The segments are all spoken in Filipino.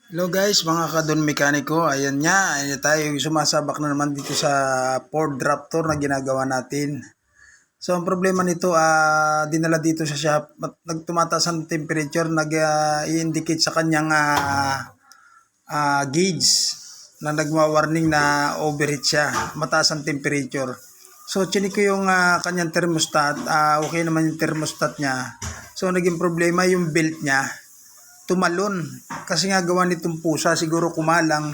Hello guys, mga kadon mekaniko. Ayan nga, ayan tayo sumasabak na naman dito sa Ford Raptor na ginagawa natin. So ang problema nito, dinala dito sa shop, nagtumataas ang temperature, i-indicate sa kanyang gauge na nagwa-warning na overheat siya, mataas ang temperature. So chinik ko yung kanyang thermostat, okay naman yung thermostat niya. So naging problema yung belt niya, tumalon. Kasi nga gawa nitong pusa, siguro kumalang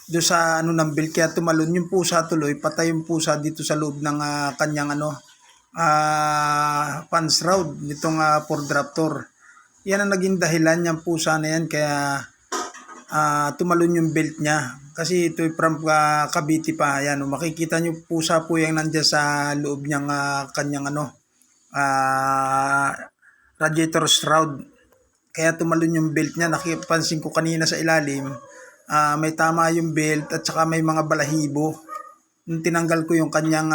do sa ng belt, kaya tumalon yung pusa tuloy, patay yung pusa dito sa loob ng kanyang fans shroud nitong Ford Raptor. Yan ang naging dahilan yung pusa na yan, kaya tumalon yung belt niya. Kasi ito from Cavite pa. Ayan, makikita nyo pusa po yung nandiyan sa loob niyang kanyang radiator shroud. Kaya tumalon yung belt niya. Nakipansin ko kanina sa ilalim, may tama yung belt at saka may mga balahibo. Nung tinanggal ko yung kanyang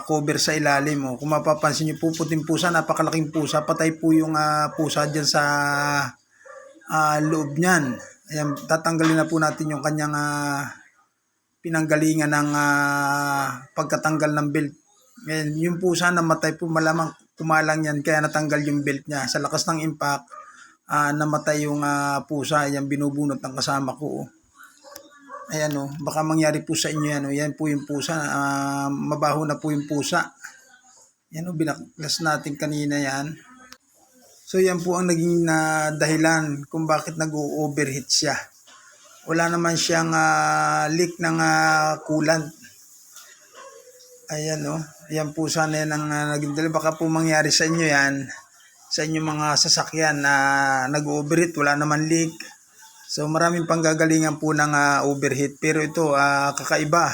cover sa ilalim. Kung mapapansin nyo, puputing pusa, napakalaking pusa. Patay po yung pusa dyan sa loob niyan. Ayan, tatanggalin na po natin yung kanyang pinanggalingan ng pagkatanggal ng belt. Ayan, yung pusa namatay po, malamang kumalang yan, kaya natanggal yung belt niya. Sa lakas ng impact, namatay yung pusa. Ayan, binubunot ng kasama ko. Ayan baka mangyari po sa inyo yan. Yan po yung pusa. Mabaho na po yung pusa. Yan binaklas natin kanina yan. So yan po ang naging dahilan kung bakit nag-overheat siya. Wala naman siyang leak ng coolant. Ayan yan po sana yan ang naging dahil. Baka po mangyari sa inyo yan, sa inyong mga sasakyan na nag-overheat, wala naman leak. So maraming panggagalingan po ng overheat, pero ito kakaiba.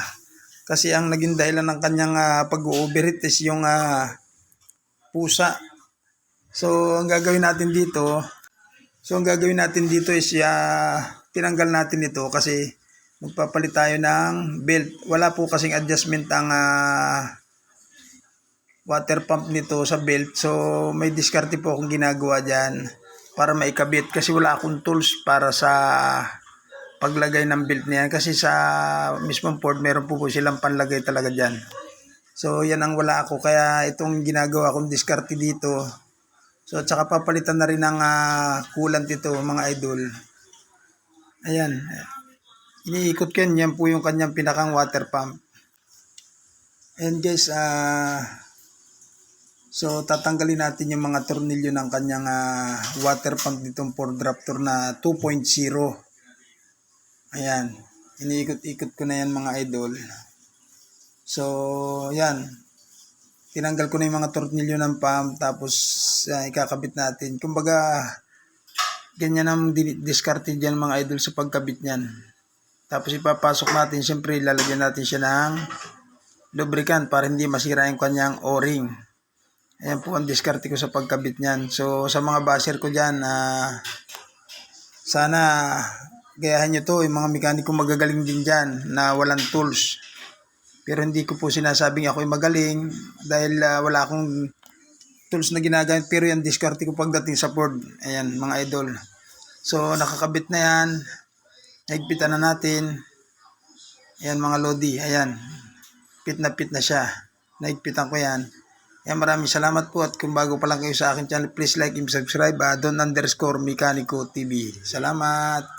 Kasi ang naging dahilan ng kanyang pag-overheat is yung pusa. So ang gagawin natin dito is tinanggal natin ito kasi magpapalit tayo ng belt. Wala po kasing adjustment ang water pump nito sa belt. So may diskarte po akong ginagawa dyan para maikabit, kasi wala akong tools para sa paglagay ng belt niyan. Kasi sa mismong Ford meron po silang panlagay talaga dyan. So yan ang wala ako, kaya itong ginagawa kong diskarte dito. So at saka papalitan na rin ng coolant ito, mga idol. Ayan, iniikot ko yan po yung kanyang pinakang water pump. And guys, so tatanggalin natin yung mga tornilyo ng kanyang water pump nitong Ford Raptor na 2.0. Ayan, iniikot-ikot ko na yan, mga idol. So yan, tinanggal ko na yung mga tornilyo ng pump, tapos ikakabit natin. Kumbaga ganyan ang diskarte dyan, mga idol, sa pagkabit nyan. Tapos ipapasok natin, siyempre lalagyan natin siya ng lubricant para hindi masira yung kanyang o-ring. Ayan po ang diskarte ko sa pagkabit nyan. So sa mga basher ko dyan, sana gayahan nyo to, yung mga mekaniko magagaling din dyan na walang tools. Pero hindi ko po sinasabing ako'y magaling dahil wala akong tools na ginagamit, pero yung diskarte ko pagdating sa Ford. Ayan, mga idol. So nakakabit na yan. Higpitan na natin. Ayan, mga lodi. Ayan, pit na siya. Nahigpitan ko yan. Ayan, maraming salamat po, at kung bago pa lang kayo sa akin channel, please like and subscribe, Don_Mekaniko TV. Salamat.